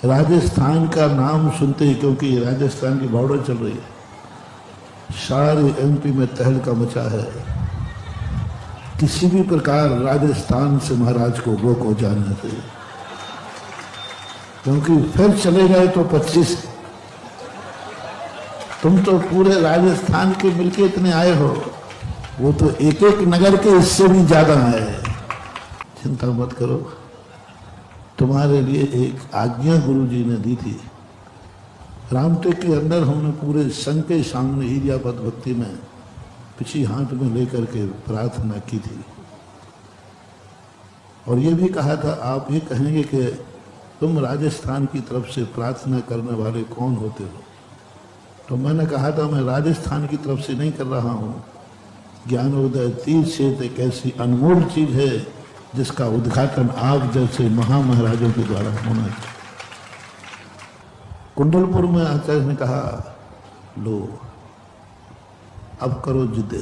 राजस्थान का नाम सुनते ही, क्योंकि राजस्थान की बॉर्डर चल रही है, सारे एमपी में तहलका मचा है। किसी भी प्रकार राजस्थान से महाराज को रोको जाने से, क्योंकि फिर चले गए तो 25। तुम तो पूरे राजस्थान के मिलके इतने आए हो, वो तो एक एक नगर के इससे भी ज्यादा आए। चिंता मत करो, तुम्हारे लिए एक आज्ञा गुरु जी ने दी थी। रामटेक के अंदर हमने पूरे संघ के सामने इरियापद भक्ति में पिछली हाथ में लेकर के प्रार्थना की थी, और ये भी कहा था आप ये कहेंगे कि तुम राजस्थान की तरफ से प्रार्थना करने वाले कौन होते हो। तो मैंने कहा था मैं राजस्थान की तरफ से नहीं कर रहा हूँ। ज्ञानोदय तीर्थ क्षेत्र एक ऐसी अनमोल चीज है जिसका उद्घाटन आप जैसे महामहाराजों के द्वारा होना है। कुंडलपुर में आचार्य ने कहा, लो अब करो जिद,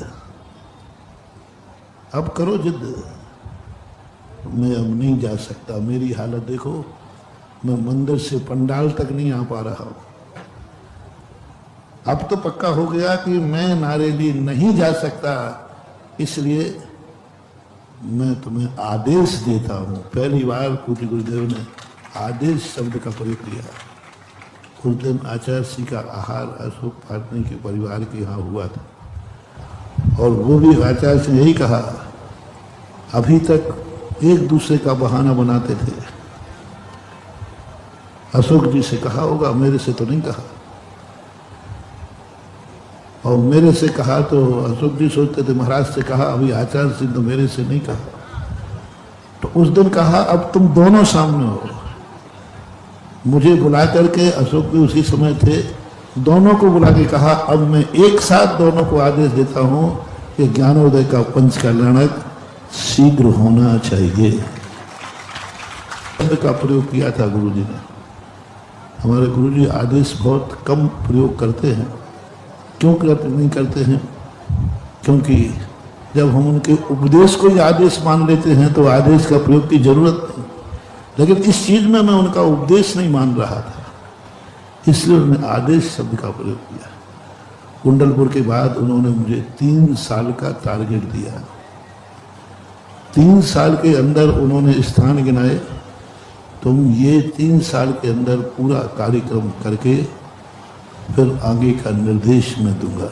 अब करो जिद। मैं अब नहीं जा सकता, मेरी हालत देखो, मैं मंदिर से पंडाल तक नहीं आ पा रहा हूं। अब तो पक्का हो गया कि मैं नारेली नहीं जा सकता, इसलिए मैं तुम्हें आदेश देता हूं। पहली बार पूज्य गुरुदेव ने आदेश शब्द का प्रयोग किया। उस दिन आचार्य श्री का आहार अशोक पाटनी के परिवार के यहाँ हुआ था, और वो भी आचार्य से यही कहा। अभी तक एक दूसरे का बहाना बनाते थे। अशोक जी से कहा होगा, मेरे से तो नहीं कहा, और मेरे से कहा तो अशोक जी सोचते थे महाराज से कहा, अभी आचार्य सिंह तो मेरे से नहीं कहा। तो उस दिन कहा अब तुम दोनों सामने हो। मुझे बुला करके, अशोक भी उसी समय थे, दोनों को बुला के कहा अब मैं एक साथ दोनों को आदेश देता हूं कि ज्ञानोदय का पंच कल्याणक शीघ्र होना चाहिए। शब्द का प्रयोग किया था गुरु जी ने। हमारे गुरु जी आदेश बहुत कम प्रयोग करते हैं। क्यों नहीं करते हैं? क्योंकि जब हम उनके उपदेश को ही आदेश मान लेते हैं तो आदेश का प्रयोग की जरूरत नहीं। लेकिन इस चीज में मैं उनका उपदेश नहीं मान रहा था, इसलिए उन्होंने आदेश शब्द का प्रयोग किया। कुंडलपुर के बाद उन्होंने मुझे 3 साल का टारगेट दिया। 3 साल के अंदर उन्होंने स्थान गिनाए, तुम ये 3 साल के अंदर पूरा कार्यक्रम करके फिर आगे का निर्देश मैं दूंगा।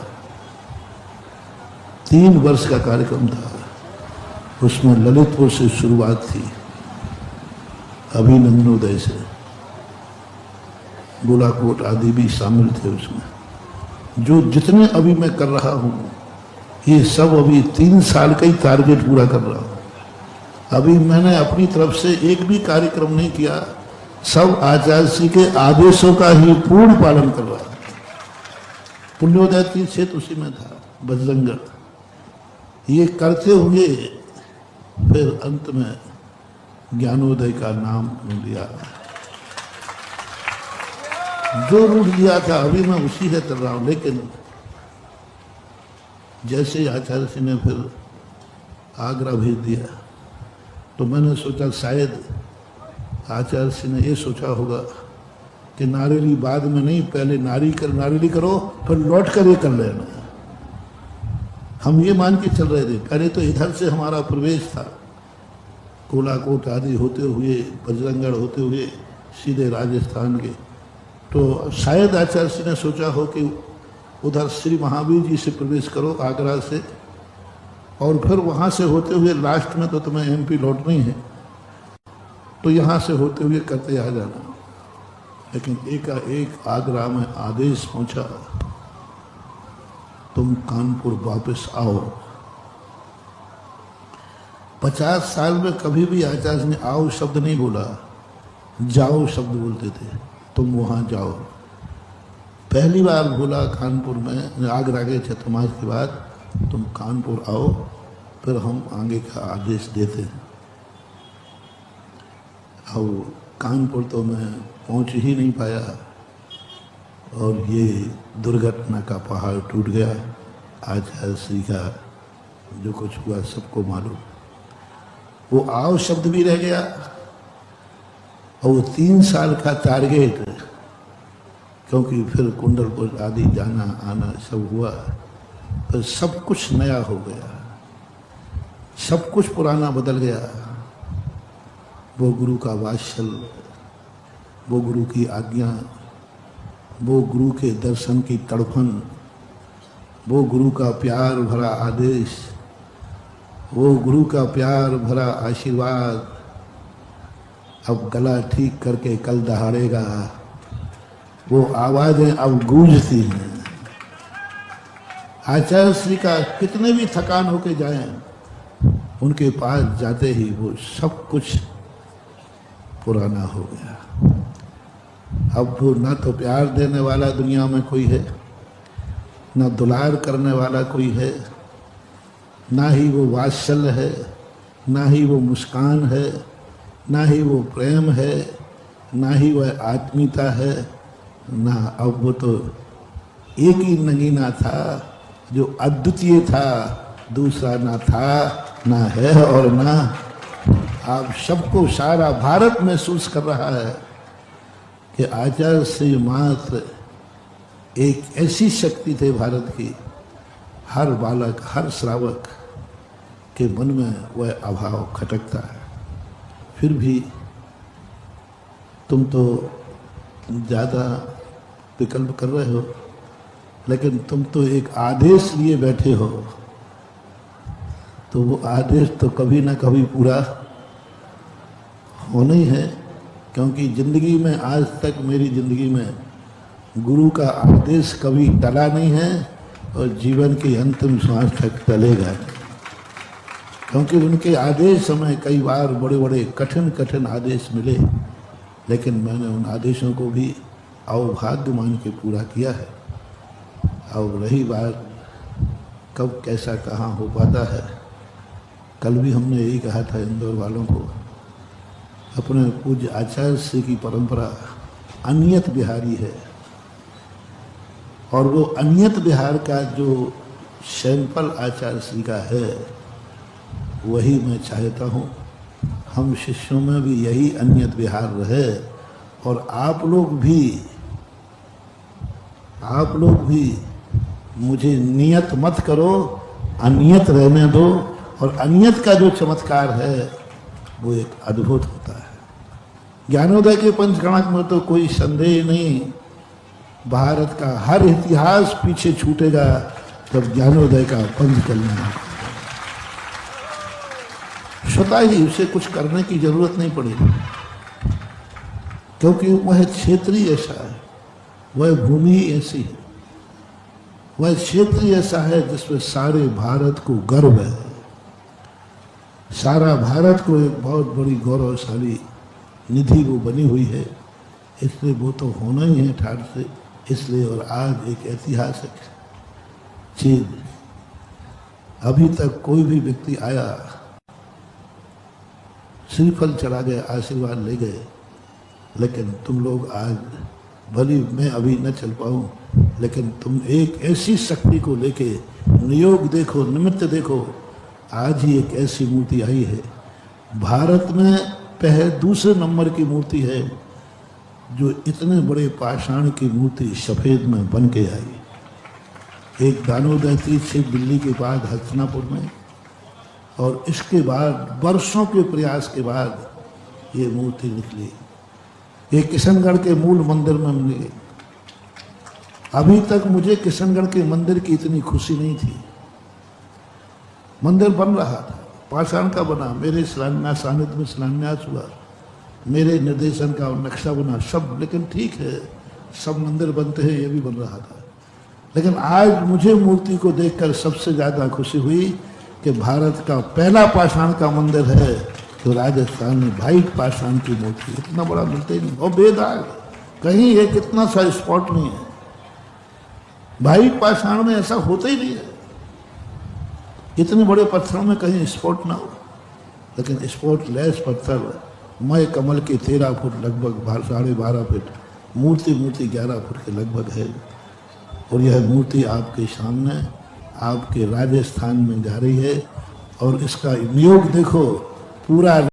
3 वर्ष का कार्यक्रम था। उसमें ललितपुर से शुरुआत थी, अभिनंदनोदय से, गोलाकोट आदि भी शामिल थे उसमें। जो जितने अभी मैं कर रहा हूं, ये सब अभी 3 साल का ही टारगेट पूरा कर रहा हूं। अभी मैंने अपनी तरफ से एक भी कार्यक्रम नहीं किया, सब आचार्य श्री के आदेशों का ही पूर्ण पालन कर रहा। पुण्योदय तीर्थ क्षेत्र उसी में था, बजरंगगढ़। ये करते हुए फिर अंत में ज्ञानोदय का नाम लिया। जो रूट दिया था अभी मैं उसी से चल रहा हूं। लेकिन जैसे आचार्य श्री ने फिर आगरा भेज दिया, तो मैंने सोचा शायद आचार्य श्री ने ये सोचा होगा कि नारेली बाद में नहीं, पहले नारेली करो, फिर लौट कर ये कर लेना। हम ये मान के चल रहे थे। पहले तो इधर से हमारा प्रवेश था, कोलाकोट आदि होते हुए, बजरंगगढ़ होते हुए सीधे राजस्थान के। तो शायद आचार्य श्री ने सोचा हो कि उधर श्री महावीर जी से प्रवेश करो आगरा से, और फिर वहां से होते हुए लास्ट में तो तुम्हें एमपी लौटना ही है, तो यहां से होते हुए करते आ जाना। लेकिन एक आगरा में आदेश पहुंचा, तुम कानपुर वापस आओ। 50 साल में कभी भी आचार्य ने आओ शब्द नहीं बोला, जाओ शब्द बोलते थे। तुम वहां जाओ। पहली बार बोला कानपुर में, आगरा के चतुर्मास के बाद, तुम कानपुर आओ, फिर हम आगे का आदेश देते हैं। अब कानपुर तो मैं पहुंच ही नहीं पाया, और ये दुर्घटना का पहाड़ टूट गया। आचार्य श्री का जो कुछ हुआ सबको मालूम। वो आओ शब्द भी रह गया, और वो 3 साल का टारगेट, क्योंकि फिर कुंडलपुर आदि जाना आना सब हुआ, तो सब कुछ नया हो गया, सब कुछ पुराना बदल गया। वो गुरु का वात्सल्य, वो गुरु की आज्ञा, वो गुरु के दर्शन की तड़पन, वो गुरु का प्यार भरा आदेश, वो गुरु का प्यार भरा आशीर्वाद, अब गला ठीक करके कल दहाड़ेगा, वो आवाजें अब गूंजती हैं। आचार्य श्री का कितने भी थकान होके जाएं, उनके पास जाते ही वो सब कुछ पुराना हो गया। अब वो ना तो प्यार देने वाला दुनिया में कोई है, ना दुलार करने वाला कोई है, ना ही वो वात्सल्य है, ना ही वो मुस्कान है, ना ही वो प्रेम है, ना ही वह आत्मीयता है, ना अब वो तो एक ही नगीना था जो अद्वितीय था, दूसरा ना था ना है और ना। आप सबको सारा भारत महसूस कर रहा है कि आचार्य श्री मात्र एक ऐसी शक्ति थे भारत की, हर बालक हर श्रावक के मन में वह अभाव खटकता है। फिर भी तुम तो ज़्यादा विकल्प कर रहे हो, लेकिन तुम तो एक आदेश लिए बैठे हो, तो वो आदेश तो कभी ना कभी पूरा होना ही है। क्योंकि ज़िंदगी में आज तक मेरी ज़िंदगी में गुरु का आदेश कभी टला नहीं है और जीवन की अंतिम श्वास तक टलेगा नहीं। क्योंकि उनके आदेश हमें कई बार बड़े बड़े कठिन कठिन आदेश मिले, लेकिन मैंने उन आदेशों को भी अवभाग्य मान के पूरा किया है। अब रही बात कब कैसा कहाँ हो पाता है, कल भी हमने यही कहा था इंदौर वालों को, अपने पूज्य आचार्य श्री की परंपरा अनियत बिहारी है, और वो अनियत बिहार का जो सैंपल आचार्य श्री का है वही मैं चाहता हूँ हम शिष्यों में भी यही अनियत बिहार रहे। और आप लोग भी मुझे नियत मत करो, अनियत रहने दो। और अनियत का जो चमत्कार है वो एक अद्भुत होता है। ज्ञानोदय के पंचगणक में तो कोई संदेह नहीं, भारत का हर इतिहास पीछे छूटेगा जब ज्ञानोदय का पंचकल्याण। स्वतः ही उसे कुछ करने की जरूरत नहीं पड़ेगी, क्योंकि वह क्षेत्र ही ऐसा है, वह भूमि ही ऐसी है, वह क्षेत्र ही ऐसा है जिसमें सारे भारत को गर्व है, सारा भारत को एक बहुत बड़ी गौरवशाली निधि वो बनी हुई है। इसलिए वो तो होना ही है ठाठ से। इसलिए और आज एक ऐतिहासिक चीज, अभी तक कोई भी व्यक्ति आया, श्रीफल चढ़ा गए, आशीर्वाद ले गए, लेकिन तुम लोग आज, भली मैं अभी न चल पाऊं, लेकिन तुम एक ऐसी शक्ति को लेके नियोग देखो, निमित्त देखो। आज ही एक ऐसी मूर्ति आई है भारत में, दूसरे नंबर की मूर्ति है जो इतने बड़े पाषाण की मूर्ति सफेद में बन के आई। एक दानोदय तीर्थ से दिल्ली के बाद हस्तिनापुर में, और इसके बाद वर्षों के प्रयास के बाद ये मूर्ति निकली। ये किशनगढ़ के मूल मंदिर में मिली। अभी तक मुझे किशनगढ़ के मंदिर की इतनी खुशी नहीं थी। मंदिर बन रहा था, पाषाण का बना, मेरे सानिध्य में शिलान्यास हुआ, मेरे निर्देशन का नक्शा बना, सब। लेकिन ठीक है, सब मंदिर बनते हैं, ये भी बन रहा था। लेकिन आज मुझे मूर्ति को देखकर सबसे ज्यादा खुशी हुई कि भारत का पहला पाषाण का मंदिर है तो राजस्थान में व्हाइट पाषाण की मूर्ति। इतना बड़ा मिलते ही नहीं, और बेदाग, कहीं एक इतना सा स्पॉट नहीं है। व्हाइट पाषाण में ऐसा होता ही नहीं है, इतने बड़े पत्थरों में कहीं स्पॉट ना हो। लेकिन स्पॉट लेस पत्थर, मय कमल के 13 फुट लगभग 12.5 फीट, मूर्ति 11 फुट के लगभग है। और यह मूर्ति आपके सामने आपके राजस्थान में जा रही है। और इसका नियोग देखो, पूरा